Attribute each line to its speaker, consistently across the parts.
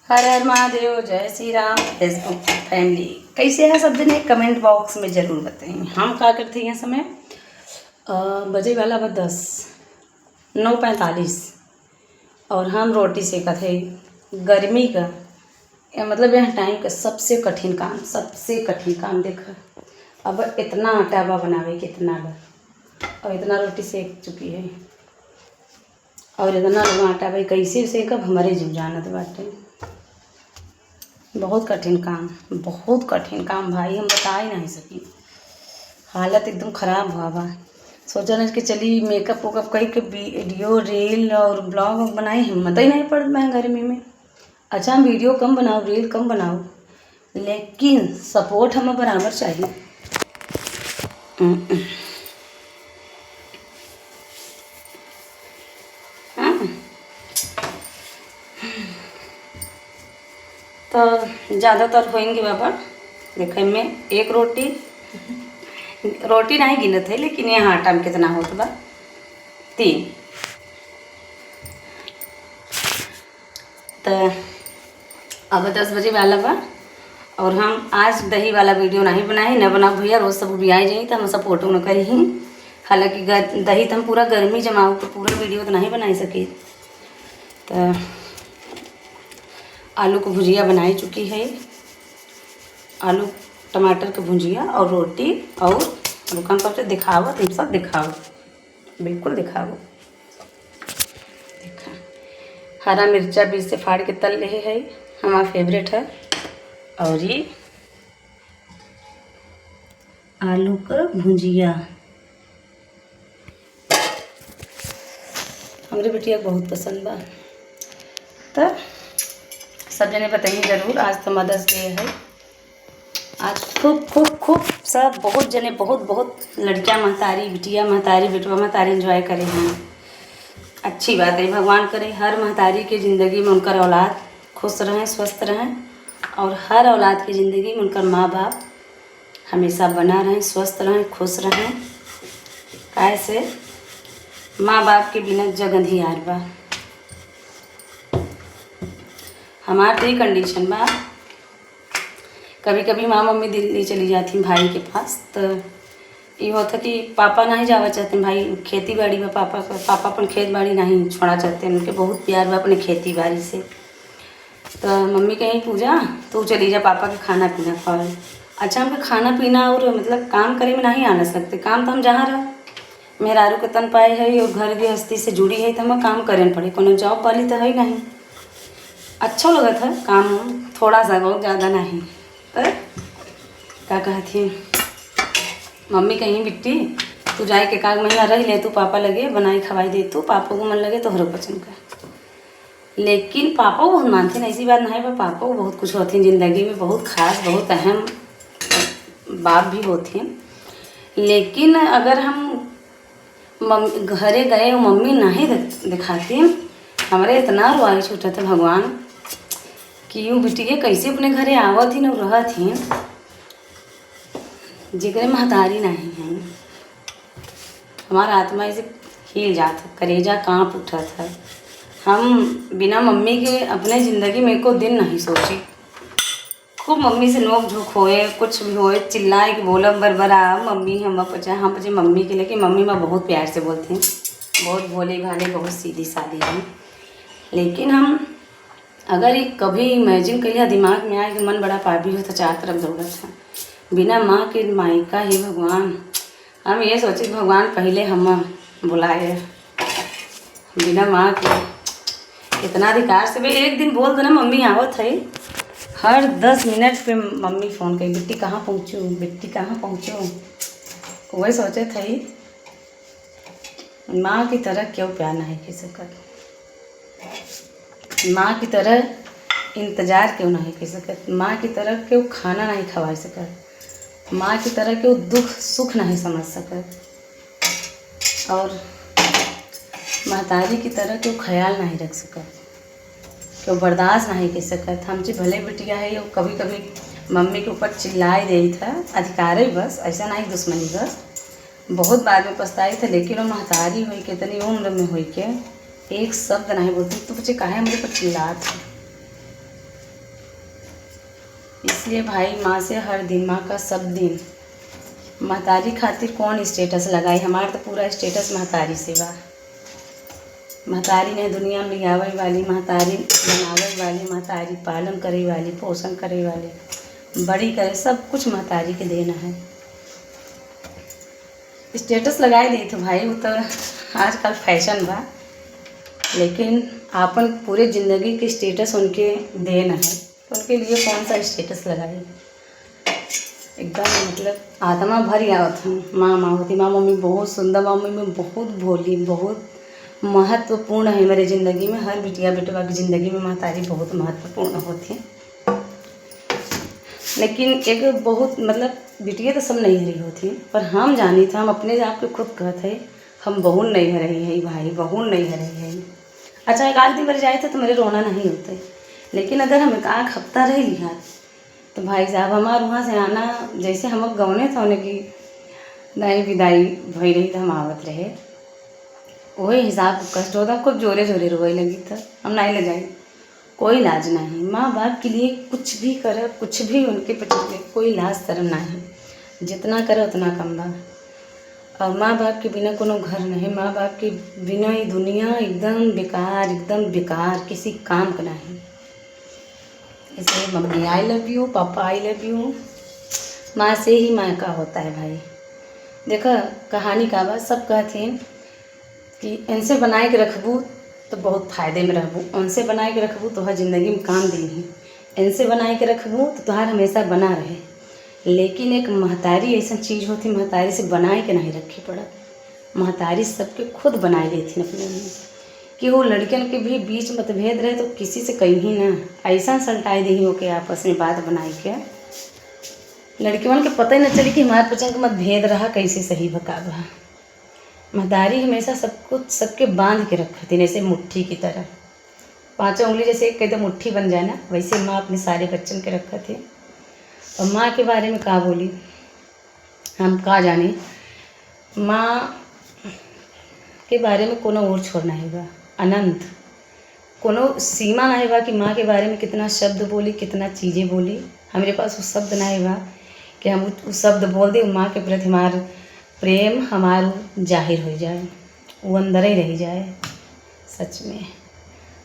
Speaker 1: हर हर महादेव, जय Shri Ram. Facebook family कैसे है सब जने कमेंट बॉक्स में ज़रूर बताएं। हम क्या करते हैं समय बजे वाला बस 9:45 और हम रोटी सेकत है गर्मी का मतलब यह टाइम का सबसे कठिन काम देखा। अब इतना आटा बा बनावे कितना बा और इतना रोटी सेक चुकी है और इतना आटा भाई कैसे सेकब हमारे जीव जानत बाटे। बहुत कठिन काम भाई, हम बता ही नहीं सकी। हालत एकदम ख़राब हुआ बा। सोचा ना कि चली मेकअप वेकअप कई के वीडियो रील और ब्लॉग बनाई, हिम्मत ही नहीं पड़ मैं गर्मी में। अच्छा हम वीडियो कम बनाओ रील कम बनाओ लेकिन सपोर्ट हमें बराबर चाहिए। तो ज़्यादातर होएंगे बाबा देखे में एक रोटी नहीं गिनत है लेकिन यहाँ आटा में कितना होता बा 3। तो अब 10 बजे वाला बा और हम आज दही वाला वीडियो नहीं बनाए न बनाओ भैया, रोज़ सब भी आई जाई तो हम सब फोटो न करी ही। हालांकि दही तो हम पूरा गर्मी जमाओ तो पूरा वीडियो तो नहीं बना सके। तो आलू को भुजिया बनाई चुकी है, आलू टमाटर की भुजिया और रोटी। और दुकान पर से दिखाओ, तुम सब दिखाओ, बिल्कुल दिखाओ। देखा हरा मिर्चा बीच से फाड़ के तल रहे है, हमारा फेवरेट है। और ये आलू का भुजिया हमारे बेटिया को बहुत पसंद बा। तो सब जने बताइए ज़रूर। आज तो मदर्स डे है। आज खूब सब बहुत जने बहुत लड़कियां महतारी बिटिया महतारी बेटवा महतारी एंजॉय करे हैं। अच्छी बात है, भगवान करे हर महतारी की ज़िंदगी में उनका औलाद खुश रहें स्वस्थ रहें और हर औलाद की ज़िंदगी में उनका माँ बाप हमेशा बना रहें स्वस्थ रहें खुश रहें। कैसे माँ बाप के बिना जग अंधियार बा। हमारे तो ये कंडीशन बा, कभी कभी माँ मम्मी दिल्ली चली जाती भाई के पास। तो ये होता कि पापा नहीं जावा चाहते भाई, खेती बाड़ी में पापा अपन खेत बाड़ी नहीं छोड़ा चाहते, उनके बहुत प्यार बा अपने खेती बाड़ी से। तो मम्मी कहीं पूजा तो चली जा पापा के खाना पीना खाओ। अच्छा हमको खाना पीना और मतलब काम करे में नहीं आना सकते। काम तो हम जहाँ रह मेहरारू के तन पाए है और घर गृहस्थी से जुड़ी है तो हमें काम करे पड़े, कोनो जॉब वाली तो है नहीं। अच्छा लगा था काम थोड़ा सा बहुत ज़्यादा नहीं। पर क्या कहती मम्मी कहीं बिट्टी तू जाए के 1 महीना रह ले, तू पापा लगे बनाई खवाई दे, तू पापा को मन लगे तो हर पसंद का। लेकिन पापा को बहुत मानते हैं, ऐसी बात नहीं है। पापा को बहुत कुछ होती हैं ज़िंदगी में, बहुत खास बहुत अहम बात भी होती हैं। लेकिन अगर हम घरे गए और मम्मी नहीं दिखाती हमारे इतना रुआई छूटा था भगवान कि यूँ बिटिया कैसे अपने घरे आवत ही और रहत ही जिगरे महतारी नहीं है। हमारा आत्मा ऐसे हिल जाता, करेजा काँप उठा था। हम बिना मम्मी के अपने ज़िंदगी में को दिन नहीं सोची। खूब मम्मी से नोक झोंक होए कुछ भी होए चिल्लाए कि बोला बरबरा मम्मी हम पचे मम्मी के, लेकिन मम्मी मैं बहुत प्यार से बोलती हूँ, बहुत भोले भाले बहुत सीधी सादी हैं। लेकिन हम अगर ये कभी इमेजिन करिए दिमाग में आए कि मन बड़ा पापी हो तो 4 तरफ दौड़त था। बिना माँ के मायका ही भगवान, हम ये सोचे भगवान पहले हम बुलाए बिना माँ के इतना अधिकार से भी एक दिन बोल देना मम्मी आवत है। हर 10 मिनट पे मम्मी फ़ोन करी बिट्टी कहाँ पहुँचूँ। वही सोचे थे माँ की तरह क्यों प्यार नहीं कर सकत, माँ की तरह इंतज़ार क्यों नहीं कर सकत, माँ की तरह क्यों खाना नहीं खवा सकत, माँ की तरह क्यों दुख सुख नहीं समझ सकत और महतारी की तरह क्यों ख्याल नहीं रख सकत, क्यों बर्दाश्त नहीं कर सकत। हमसे भले बिटिया है और कभी कभी मम्मी के ऊपर चिल्लाई दे था, अधिकार है बस, ऐसा नहीं दुश्मनी बस। बहुत बाद में पछताई था लेकिन वो महतारी हुई कितनी उम्र में हुई के एक शब्द नहीं बोलती, तो बच्चे काहे मेरे पर चिल्ला थे। इसलिए भाई माँ से हर दिन, माँ का सब दिन, महतारी खातिर कौन स्टेटस लगाई। हमारा तो पूरा स्टेटस महतारी से बा। महतारी ने दुनिया में लियावे वाली, महतारी बनावे वाली, महतारी पालन करे वाली, पोषण करे वाली, बड़ी करे, सब कुछ महतारी के देना है। स्टेटस लगाए दी तो भाई वो तो आजकल फैशन बा, लेकिन आपन पूरे ज़िंदगी की स्टेटस उनके देना है, तो उनके लिए कौन सा स्टेटस लगाए। एकदम मतलब आत्मा भर आवत हम। माँ होती, माँ मम्मी बहुत सुंदर, माँ मम्मी बहुत भोली, बहुत महत्वपूर्ण है मेरे ज़िंदगी में। हर बिटिया बेटवा की ज़िंदगी में महतारी बहुत महत्वपूर्ण होती है। लेकिन एक बहुत मतलब बिटिया तो सब नहीं हरी होती, पर हम जानी था, हम अपने आप के खुद कहते हम बहुत नहीं हरी है भाई, बहुत नहीं हरी है। अच्छा एक आध दिन मर जाए तो मेरे रोना नहीं होता, लेकिन अगर हम एक आध हफ्ता रह लिया तो भाई साहब हमारे वहाँ से आना, जैसे हम गौने था उन्हें की नई विदाई भई रही तो हम आवत रहे, वही हिसाब कष्ट होता, खूब जोरे जोरे रोए लगी था। हम नहीं ले जाए, कोई लाज नहीं। माँ बाप के लिए कुछ भी करे, कुछ भी उनके पीछे कोई लाज शर्म नहीं, जितना करे उतना कम बा। और माँ बाप के बिना कोनो घर नहीं, माँ बाप के बिना ही दुनिया एकदम बेकार, एकदम बेकार, किसी काम का नहीं। इसलिए मम्मी आई लव यू, पापा आई लव यू। माँ से ही माँ का होता है भाई। देखो कहानी का बात सब कहते हैं कि इनसे बनाए के रखबू तो बहुत फ़ायदे में रहबू, उनसे बनाए के रखबू तो हर ज़िंदगी में काम देही, इनसे बनाए के रखबू तो तुहार हमेशा बना रहे। लेकिन एक महतारी ऐसा चीज़ होती, महतारी से बनाए के नहीं रखे पड़त। महतारी सबके खुद बनाए लेती अपने में, कि वो लड़कियन के भी बीच मतभेद रहे तो किसी से कहीं ना ऐसा सलटाए दी हो के आपस में बात बनाई के लड़कियों के पता ही न चले कि हमारे बच्चन का मतभेद रहा कैसे सही बकावा। महतारी हमेशा सब कुछ सबके बांध के रखती, जैसे मुट्ठी की तरह, पांचों उंगली जैसे एक कहते मुट्ठी बन जाए ना, वैसे माँ अपने सारे बच्चन के रखा थे। और माँ के बारे में का बोली, हम का जाने। माँ के बारे में कोनो और छोड़ना है बा, अनंत कोनो सीमा नहीं बा कि माँ के बारे में कितना शब्द बोली, कितना चीज़ें बोली। हमारे पास वो शब्द नहीं बा कि हम उस शब्द बोल दें, माँ के प्रति हमार प्रेम हमार जाहिर हो जाए, वो अंदर ही रह जाए सच में।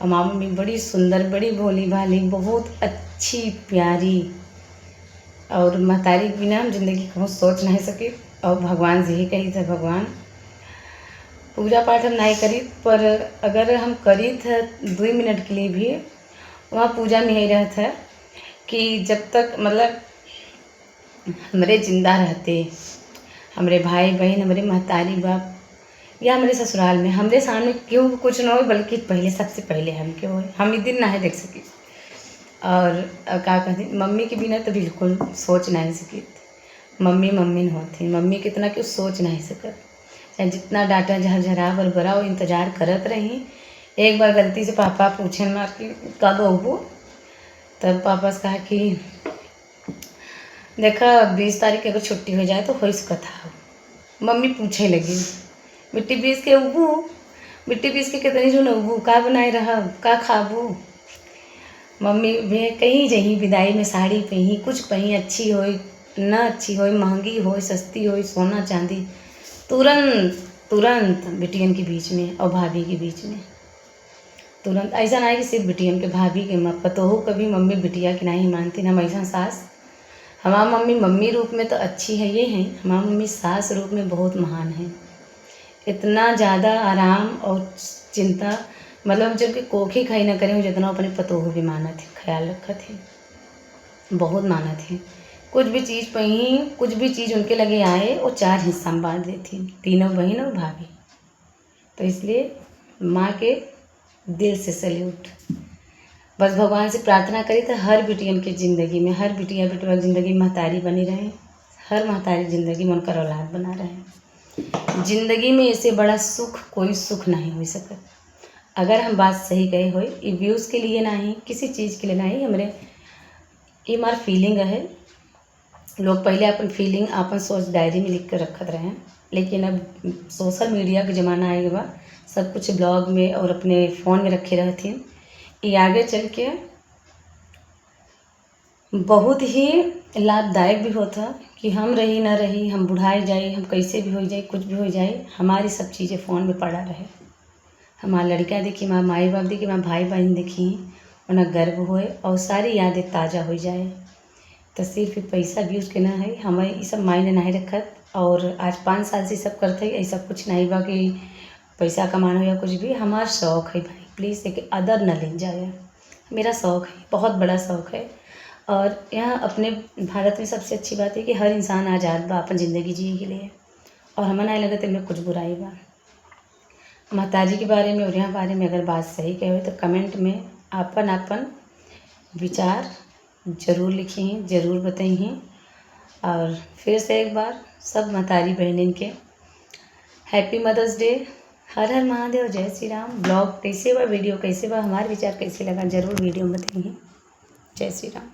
Speaker 1: और माँ मम्मी बड़ी सुंदर, बड़ी भोली भाली, बहुत अच्छी प्यारी, और महतारी के बिना हम जिंदगी को सोच नहीं सके। और भगवान से ही कही था, भगवान पूजा पाठ हम नहीं करी, पर अगर हम करी थे 2 मिनट के लिए भी, वहाँ पूजा में यही रहा था कि जब तक मतलब हमारे जिंदा रहते, हमारे भाई बहन, हमारे महतारी बाप या हमारे ससुराल में हमारे सामने क्यों कुछ ना हो, बल्कि पहले सबसे पहले हम क्यों हो, हम इस दिन ना देख सके। और क्या कहती, मम्मी के बिना तो बिल्कुल सोच नहीं सकी। मम्मी मम्मी होती, मम्मी कितना क्यों सोच नहीं सकत, चाहे जितना डांटा झरझरा बरबरा वो इंतज़ार करत रही। एक बार गलती से पापा पूछे मार कि कब होबू, तब पापा से कहा कि देखा 20 तारीख की अगर छुट्टी हो जाए तो हो इसका था। मम्मी पूछे लगी, मिट्टी 20 के उबू, मिट्टी 20 के कितनी जो उबू, का बनाए रहा, का खाबू। मम्मी भी कहीं जहीं विदाई में साड़ी पहनी, कुछ पहनी, अच्छी हो न अच्छी हो, महंगी हो सस्ती हो, सोना चांदी, तुरंत तुरंत बिटियन के बीच में और भाभी के बीच में तुरंत। ऐसा नहीं कि सिर्फ बिटियन के, भाभी के पतोहू कभी मम्मी बिटिया की नहीं मानती। हम ऐसा सास, हमारी मम्मी मम्मी रूप में तो अच्छी है, ये है हमारी मम्मी सास रूप में बहुत महान है। इतना ज़्यादा आराम और चिंता, मतलब जब कि कोखी खाई ना करें जितना अपने पतोहू भी माना थे, ख्याल रखा थे, बहुत माना थे। कुछ भी चीज़ पही, कुछ भी चीज़ उनके लगे आए वो 4 हिस्सा में बांट देती, तीनों बहन और भाभी। तो इसलिए माँ के दिल से सैल्यूट। बस भगवान से प्रार्थना करी तो हर बिटियन की ज़िंदगी में, हर बिटिया बेटवा की ज़िंदगी में महतारी बनी रहे, हर महतारी ज़िंदगी में उनका औलाद बना रहे। ज़िंदगी में इससे बड़ा सुख कोई सुख नहीं हो सकता। अगर हम बात सही कहे हो, ये व्यूज़ के लिए नहीं, किसी चीज़ के लिए नहीं, हमारे ये हमारी फीलिंग है। लोग पहले अपन फीलिंग अपन सोच डायरी में लिख कर रखत रहे हैं, लेकिन अब सोशल मीडिया का ज़माना आएगा बा, सब कुछ ब्लॉग में और अपने फ़ोन में रखे रहती हैं। ये आगे चल के बहुत ही लाभदायक भी होता कि हम रही ना रही, हम बुढ़ाए जाए, हम कैसे भी हो जाए, कुछ भी हो जाए, हमारी सब चीज़ें फ़ोन में पड़ा रहे। हमार लड़का देखी, हमार माई बाप देखी, हमार भाई बहन देखी, उन्हें गर्व होए और सारी यादें ताज़ा हो जाए। तो सिर्फ पैसा भी उसके ना है, हमें ये सब मायने नहीं रखत। और आज 5 साल से सब करते ऐसा कुछ नहीं बा कि पैसा कमाना हो या कुछ भी। हमार शौक़ है भाई, प्लीज़ एक अदर न ले जाए। मेरा शौक़ है, बहुत बड़ा शौक़ है। और यहाँ अपने भारत में सबसे अच्छी बात है कि हर इंसान आज़ाद बा अपन ज़िंदगी जिए के लिए, और हमें नहीं लगता इनमें कुछ बुराई बा। माताजी के बारे में और यहाँ बारे में अगर बात सही कहे तो कमेंट में आपन आपन विचार ज़रूर लिखिए, ज़रूर बताइए। और फिर से एक बार सब मातारी बहनिन के हैप्पी मदर्स डे। हर हर महादेव, जय श्री राम। ब्लॉग कैसे बा, वीडियो कैसे बा, हमारे विचार कैसे लगा, ज़रूर वीडियो में बताइए। जय श्री राम।